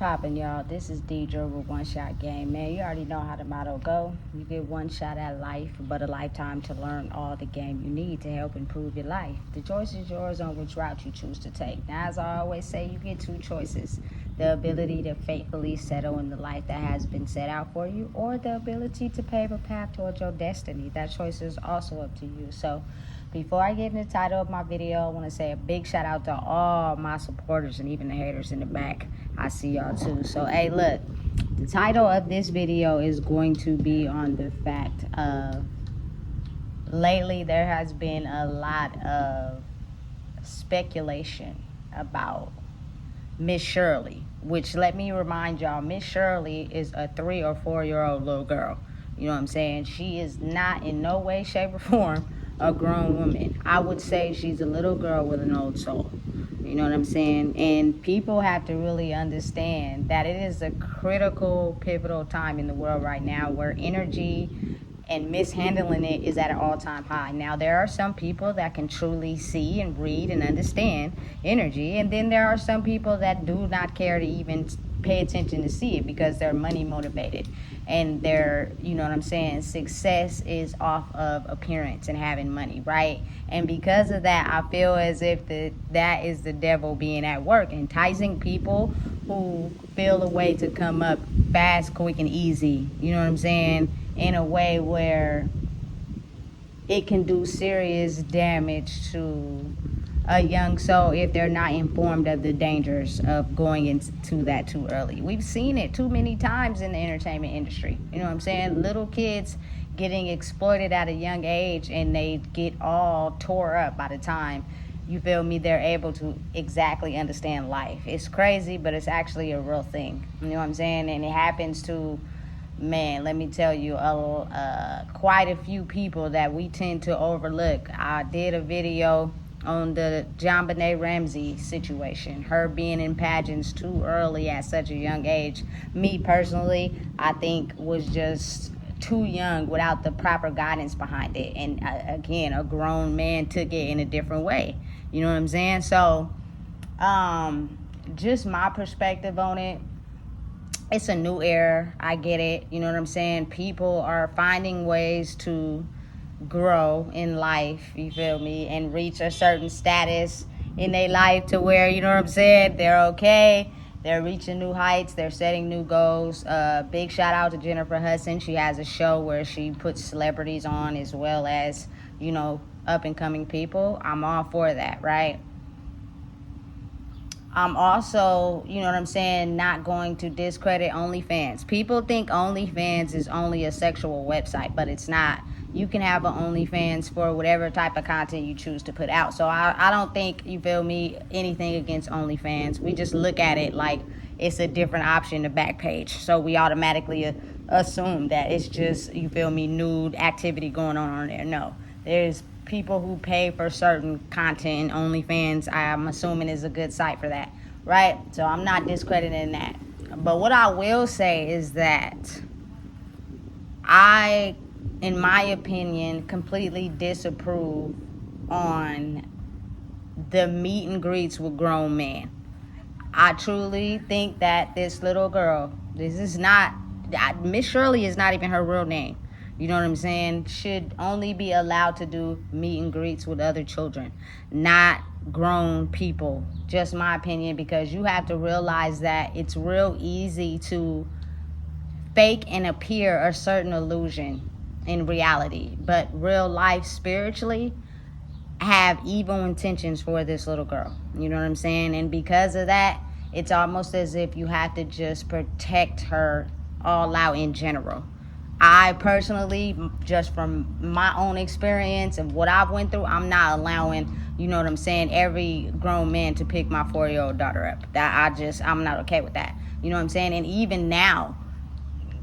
poppin', y'all? This is Deidre with One Shot Game. Man, you already know how the motto go. You get one shot at life, but a lifetime to learn all the game you need to help improve your life. The choice is yours on which route you choose to take. Now, as I always say, you get two choices. The ability to faithfully settle in the life that has been set out for you, or the ability to pave a path towards your destiny. That choice is also up to you. So, before I get into the title of my video, I want to say a big shout out to all my supporters and even the haters in the back. I see y'all too. So, hey, look, the title of this video is going to be on the fact of lately there has been a lot of speculation about Miss Shirley, which, let me remind y'all, Miss Shirley is a 3 or 4 year old little girl. You know what I'm saying? She is not in no way, shape, or form a grown woman. I would say she's a little girl with an old soul. You know what I'm saying? And people have to really understand that it is a critical, pivotal time in the world right now where energy and mishandling it is at an all-time high. Now, there are some people that can truly see and read and understand energy, and then there are some people that do not care to even pay attention to see it because they're money motivated, and their, you know what I'm saying, success is off of appearance and having money, right? And because of that, I feel as if that is the devil being at work, enticing people who feel a way to come up fast, quick, and easy, you know what I'm saying, in a way where it can do serious damage to a young soul if they're not informed of the dangers of going into that too early. We've seen it too many times in the entertainment industry. You know what I'm saying? Little kids getting exploited at a young age, and they get all tore up by the time, you feel me, they're able to exactly understand life. It's crazy, but it's actually a real thing. You know what I'm saying? And it happens to, man, let me tell you, quite a few people that we tend to overlook. I did a video on the JonBenet Ramsey situation, her being in pageants too early at such a young age. Me personally, I think was just too young without the proper guidance behind it. And again, a grown man took it in a different way. You know what I'm saying? So, just my perspective on it. It's a new era. I get it. You know what I'm saying? People are finding ways to grow in life, you feel me, and reach a certain status in their life to where, you know what I'm saying, they're okay. They're reaching new heights. They're setting new goals. Big shout out to Jennifer Hudson. She has a show where she puts celebrities on as well as, you know, up and coming people. I'm all for that, right? I'm also, you know what I'm saying, not going to discredit OnlyFans. People think OnlyFans is only a sexual website, but it's not. You can have an OnlyFans for whatever type of content you choose to put out. So I don't think, you feel me, anything against OnlyFans. We just look at it like it's a different option, the back page. So we automatically assume that it's just, you feel me, nude activity going on there. No, there's people who pay for certain content, and OnlyFans, I'm assuming, is a good site for that, right? So I'm not discrediting that. But what I will say is that I, in my opinion, completely disapprove on the meet and greets with grown men. I truly think that this little girl, this is not, Miss Shirley is not even her real name. You know what I'm saying? Should only be allowed to do meet and greets with other children, not grown people. Just my opinion, because you have to realize that it's real easy to fake and appear a certain illusion in reality, but real life spiritually have evil intentions for this little girl. You know what I'm saying? And because of that, it's almost as if you have to just protect her all out in general. I personally, just from my own experience and what I've went through, I'm not allowing, you know what I'm saying, every grown man to pick my 4-year-old daughter up. I'm not okay with that. You know what I'm saying? And even now,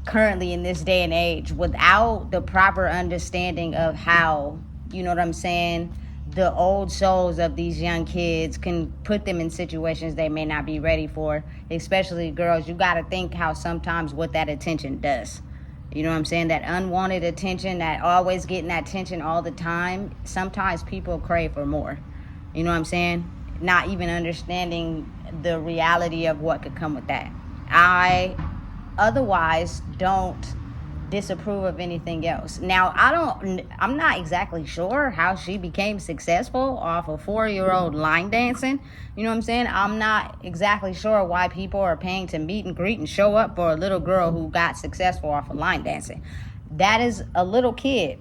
currently in this day and age, without the proper understanding of how, you know what I'm saying, the old souls of these young kids can put them in situations they may not be ready for, especially girls. You got to think how sometimes what that attention does. You know what I'm saying? That unwanted attention, that always getting that attention all the time. Sometimes people crave for more. You know what I'm saying? Not even understanding the reality of what could come with that. I otherwise don't disapprove of anything else. Now, I'm not exactly sure how she became successful off a 4-year-old line dancing. You know what I'm saying? I'm not exactly sure why people are paying to meet and greet and show up for a little girl who got successful off of line dancing. That is a little kid.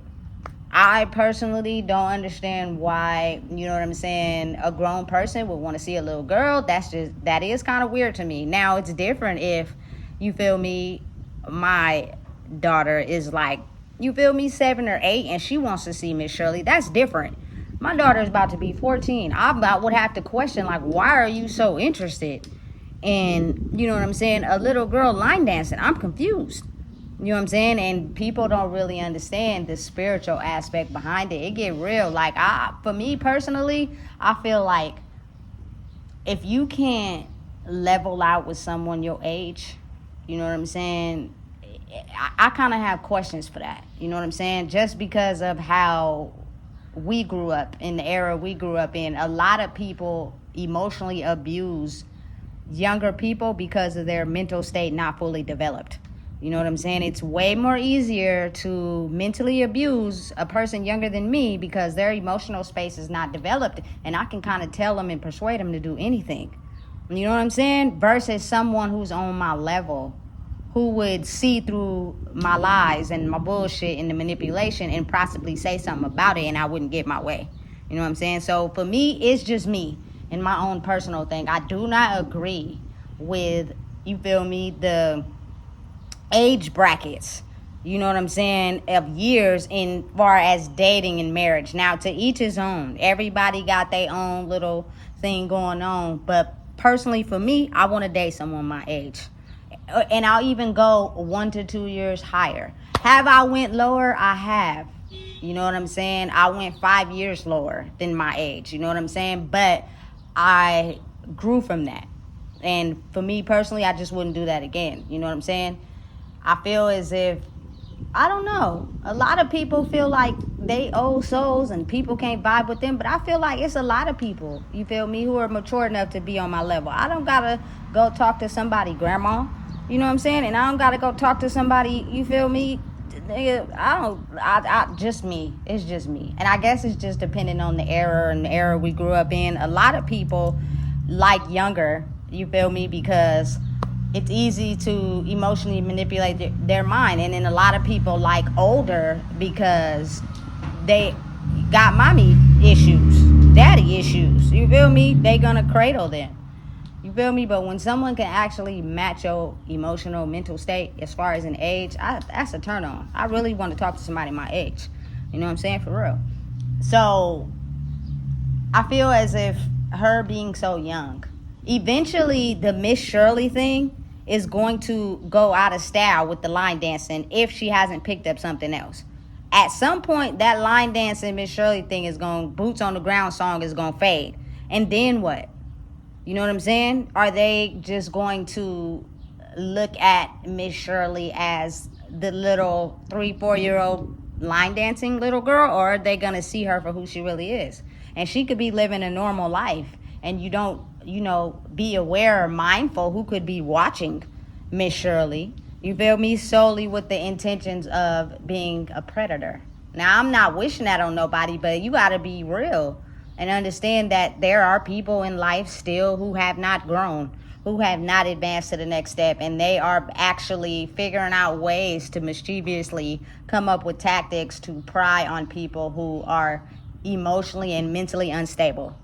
I personally don't understand why, you know what I'm saying, a grown person would want to see a little girl. That is kind of weird to me. Now, it's different if, you feel me, my daughter is like, you feel me, 7 or 8, and she wants to see Miss Shirley. That's different. My daughter is about to be 14. Would have to question, like, why are you so interested in, you know what I'm saying, a little girl line dancing? I'm confused. You know what I'm saying? And people don't really understand the spiritual aspect behind it. It get real. Like, for me personally, I feel like if you can't level out with someone your age, you know what I'm saying, I kind of have questions for that. You know what I'm saying? Just because of how we grew up, in the era we grew up in, a lot of people emotionally abuse younger people because of their mental state not fully developed. You know what I'm saying? It's way more easier to mentally abuse a person younger than me because their emotional space is not developed, and I can kind of tell them and persuade them to do anything. You know what I'm saying? Versus someone who's on my level, who would see through my lies and my bullshit and the manipulation and possibly say something about it, and I wouldn't get my way. You know what I'm saying? So for me, it's just me and my own personal thing. I do not agree with, you feel me, the age brackets, you know what I'm saying, of years in far as dating and marriage. Now, to each his own. Everybody got their own little thing going on. But personally, for me, I want to date someone my age. And I'll even go 1 to 2 years higher. Have I went lower? I have. You know what I'm saying? I went 5 years lower than my age. You know what I'm saying? But I grew from that. And for me personally, I just wouldn't do that again. You know what I'm saying? I feel as if, I don't know, a lot of people feel like they old souls and people can't vibe with them, but I feel like it's a lot of people, you feel me, who are mature enough to be on my level. I don't gotta go talk to somebody grandma, you know what I'm saying, and I don't gotta go talk to somebody, you feel me, just me. It's just me. And I guess it's just depending on the era we grew up in. A lot of people like younger, you feel me, because it's easy to emotionally manipulate their mind. And then a lot of people like older because they got mommy issues, daddy issues. You feel me? They gonna cradle them. You feel me? But when someone can actually match your emotional, mental state as far as an age, that's a turn on. I really want to talk to somebody my age. You know what I'm saying? For real. So I feel as if her being so young, eventually the Miss Shirley thing is going to go out of style with the line dancing if she hasn't picked up something else. At some point, that line dancing Miss Shirley thing is going, boots on the ground song is going to fade. And then what? You know what I'm saying? Are they just going to look at Miss Shirley as the little 3-4-year-old line dancing little girl, or are they going to see her for who she really is? And she could be living a normal life, and you don't, be aware or mindful who could be watching Miss Shirley, you feel me, solely with the intentions of being a predator. Now, I'm not wishing that on nobody, but you got to be real and understand that there are people in life still who have not grown, who have not advanced to the next step, and they are actually figuring out ways to mischievously come up with tactics to pry on people who are emotionally and mentally unstable.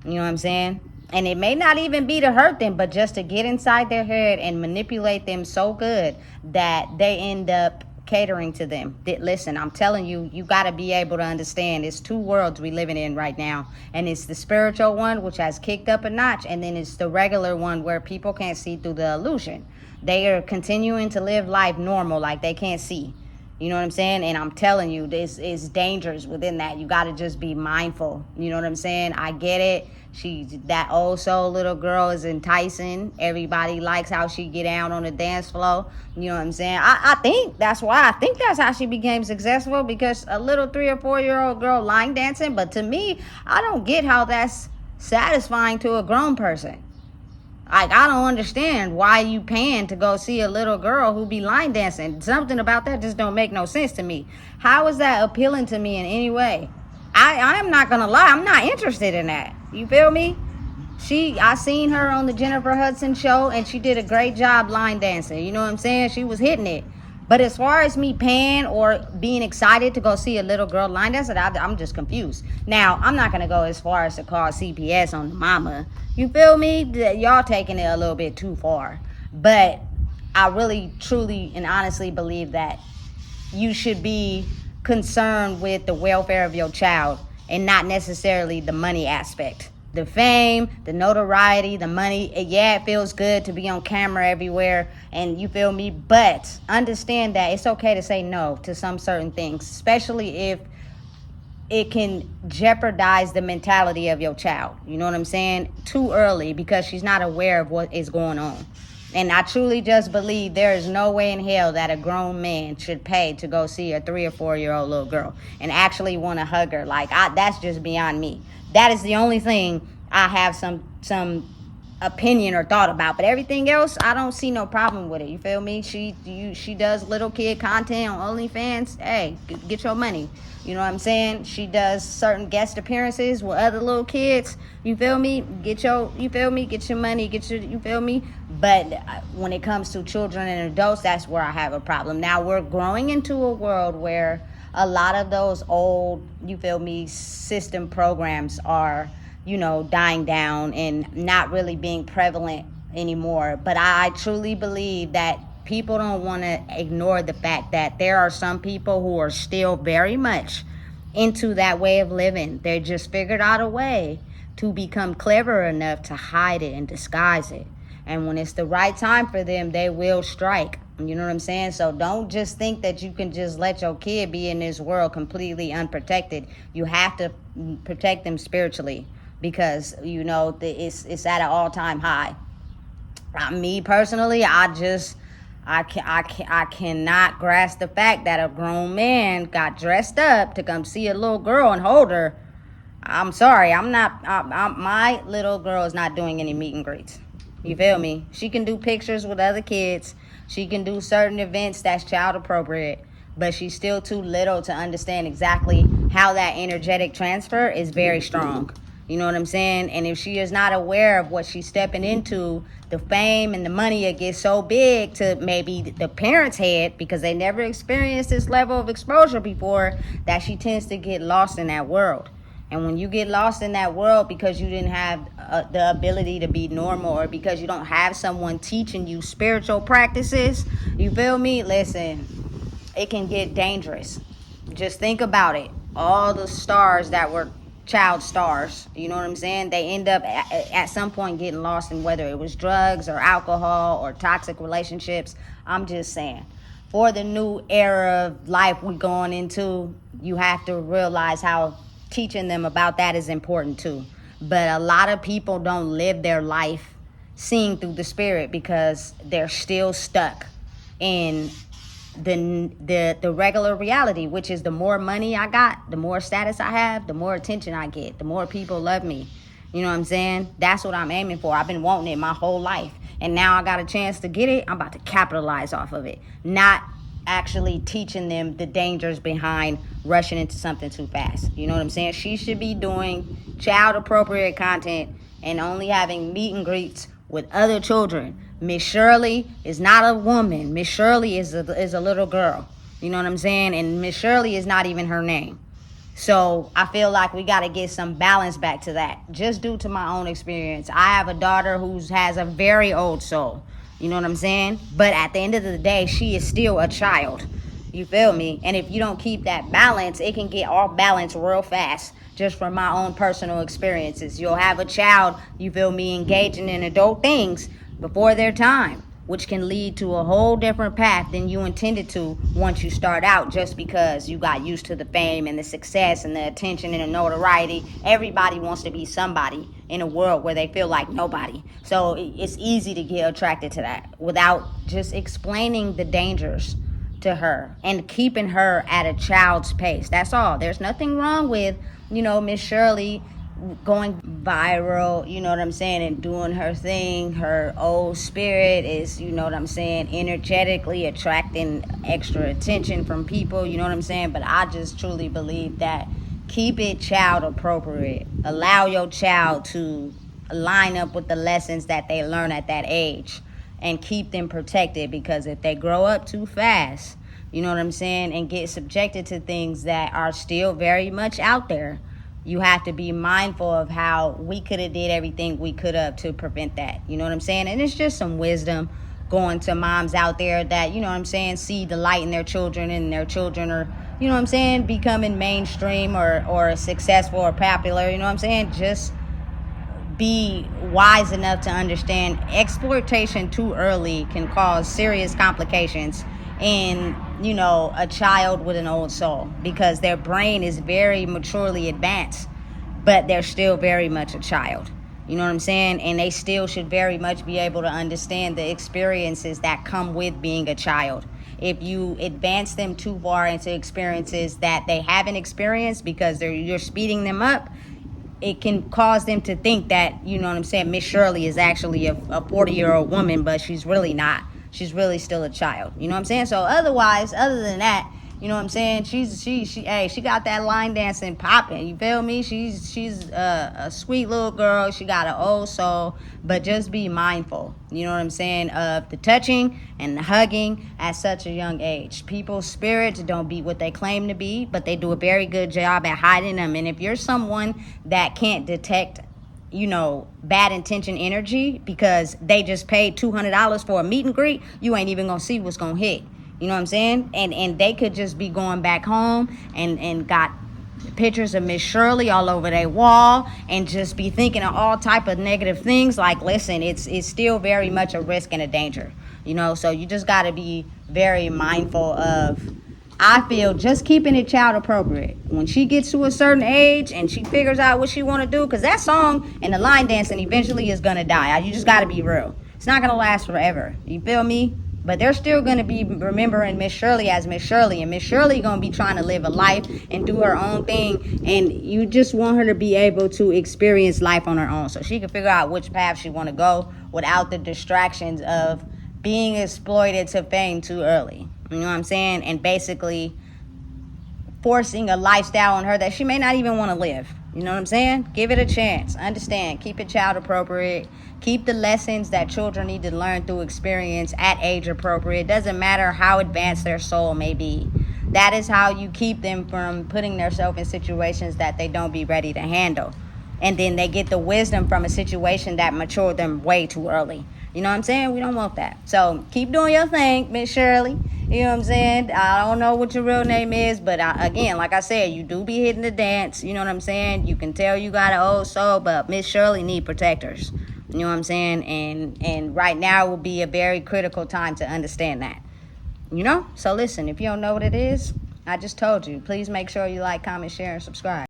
You know what I'm saying? And it may not even be to hurt them, but just to get inside their head and manipulate them so good that they end up catering to them. Listen, I'm telling you, you got to be able to understand it's two worlds we living in right now. And it's the spiritual one, which has kicked up a notch. And then it's the regular one where people can't see through the illusion. They are continuing to live life normal, like they can't see. You know what I'm saying? And I'm telling you, this is dangers within that. You got to just be mindful. You know what I'm saying? I get it. That old soul little girl is enticing. Everybody likes how she get down on the dance floor. You know what I'm saying? I think that's how she became successful, because a little 3 or 4-year-old girl line dancing. But to me, I don't get how that's satisfying to a grown person. Like, I don't understand why you paying to go see a little girl who be line dancing. Something about that just don't make no sense to me. How is that appealing to me in any way? I'm not gonna lie, I'm not interested in that. You feel me? I seen her on the Jennifer Hudson show, and she did a great job line dancing. You know what I'm saying? She was hitting it. But as far as me paying or being excited to go see a little girl line dance, I'm just confused. Now, I'm not going to go as far as to call CPS on the mama. You feel me? Y'all taking it a little bit too far. But I really, truly, and honestly believe that you should be concerned with the welfare of your child and not necessarily the money aspect. The fame, the notoriety, the money, yeah, it feels good to be on camera everywhere, and you feel me? But understand that it's okay to say no to some certain things, especially if it can jeopardize the mentality of your child. You know what I'm saying? Too early, because she's not aware of what is going on. And I truly just believe there is no way in hell that a grown man should pay to go see a 3 or 4 year old little girl and actually want to hug her. Like, that's just beyond me. That is the only thing I have some opinion or thought about. But everything else, I don't see no problem with it. You feel me? She does little kid content on OnlyFans. Hey, get your money. You know what I'm saying? She does certain guest appearances with other little kids. You feel me? Get your money, you feel me? But when it comes to children and adults, that's where I have a problem. Now, we're growing into a world where a lot of those old, you feel me, system programs are, dying down and not really being prevalent anymore. But I truly believe that people don't want to ignore the fact that there are some people who are still very much into that way of living. They just figured out a way to become clever enough to hide it and disguise it. And when it's the right time for them, they will strike. You know what I'm saying? So don't just think that you can just let your kid be in this world completely unprotected. You have to protect them spiritually, because, it's at an all-time high. Me personally, I cannot grasp the fact that a grown man got dressed up to come see a little girl and hold her. I'm sorry, my little girl is not doing any meet and greets. You feel me? She can do pictures with other kids. She can do certain events that's child appropriate, but she's still too little to understand exactly how that energetic transfer is very strong. You know what I'm saying? And if she is not aware of what she's stepping into, the fame and the money, it gets so big to maybe the parents' head, because they never experienced this level of exposure before, that she tends to get lost in that world. And when you get lost in that world because you didn't have the ability to be normal, or because you don't have someone teaching you spiritual practices, you feel me? Listen, it can get dangerous. Just think about it. All the stars that were child stars, you know what I'm saying? They end up at some point getting lost in whether it was drugs or alcohol or toxic relationships. I'm just saying, for the new era of life we're going into, you have to realize how teaching them about that is important too. But a lot of people don't live their life seeing through the spirit because they're still stuck in the regular reality, which is the more money I got, the more status I have, the more attention I get, the more people love me. You know what I'm saying? That's what I'm aiming for. I've been wanting it my whole life, and now I got a chance to get it. I'm about to capitalize off of it, not actually teaching them the dangers behind rushing into something too fast. You know what I'm saying? She should be doing child appropriate content and only having meet and greets with other children. Miss Shirley is not a woman. Miss Shirley is a little girl. You know what I'm saying? And Miss Shirley is not even her name. So I feel like we got to get some balance back to that, just due to my own experience. I have a daughter who has a very old soul. You know what I'm saying? But at the end of the day, she is still a child. You feel me? And if you don't keep that balance, it can get off balance real fast. Just from my own personal experiences. You'll have a child, you feel me, engaging in adult things before their time, which can lead to a whole different path than you intended to once you start out, just because you got used to the fame and the success and the attention and the notoriety. Everybody wants to be somebody in a world where they feel like nobody. So it's easy to get attracted to that without just explaining the dangers to her and keeping her at a child's pace. That's all. There's nothing wrong with, Miss Shirley going viral, you know what I'm saying, and doing her thing. Her old spirit is, you know what I'm saying, energetically attracting extra attention from people, you know what I'm saying. But I just truly believe that keep it child appropriate. Allow your child to line up with the lessons that they learn at that age, and keep them protected, because if they grow up too fast, you know what I'm saying, and get subjected to things that are still very much out there, you have to be mindful of how we could have did everything we could have to prevent that. You know what I'm saying? And it's just some wisdom going to moms out there that, you know what I'm saying, see the light in their children, and their children are, you know what I'm saying, becoming mainstream or successful or popular. You know what I'm saying? Just be wise enough to understand exploitation too early can cause serious complications in, you know, a child with an old soul, because their brain is very maturely advanced, but they're still very much a child. You know what I'm saying? And they still should very much be able to understand the experiences that come with being a child. If you advance them too far into experiences that they haven't experienced because you're speeding them up, it can cause them to think that, you know what I'm saying, Miss Shirley is actually a 40-year-old woman, but she's really not. She's really still a child. You know what I'm saying? So otherwise, other than that, you know what I'm saying, she got that line dancing popping. You feel me? She's a sweet little girl. She got an old soul, but just be mindful, you know what I'm saying, of the touching and the hugging at such a young age. People's spirits don't be what they claim to be, but they do a very good job at hiding them. And if you're someone that can't detect, you know, bad intention energy because they just paid $200 for a meet and greet, you ain't even gonna see what's gonna hit. You know what I'm saying? And they could just be going back home and got pictures of Miss Shirley all over their wall and just be thinking of all type of negative things. Like, listen, it's still very much a risk and a danger, you know. So you just got to be very mindful of, I feel, just keeping it child appropriate. When she gets to a certain age and she figures out what she want to do, because that song and the line dancing eventually is going to die. You just got to be real. It's not going to last forever. You feel me? But they're still going to be remembering Miss Shirley as Miss Shirley. And Miss Shirley going to be trying to live a life and do her own thing. And you just want her to be able to experience life on her own, so she can figure out which path she want to go without the distractions of being exploited to fame too early. You know what I'm saying? And basically forcing a lifestyle on her that she may not even want to live. You know what I'm saying? Give it a chance. Understand. Keep it child appropriate. Keep the lessons that children need to learn through experience at age appropriate. Doesn't matter how advanced their soul may be. That is how you keep them from putting themselves in situations that they don't be ready to handle. And then they get the wisdom from a situation that matured them way too early. You know what I'm saying? We don't want that. So keep doing your thing, Miss Shirley. You know what I'm saying? I don't know what your real name is, but again, like I said, you do be hitting the dance. You know what I'm saying? You can tell you got an old soul, but Miss Shirley need protectors. You know what I'm saying? And right now will be a very critical time to understand that. You know? So listen, if you don't know what it is, I just told you. Please make sure you like, comment, share, and subscribe.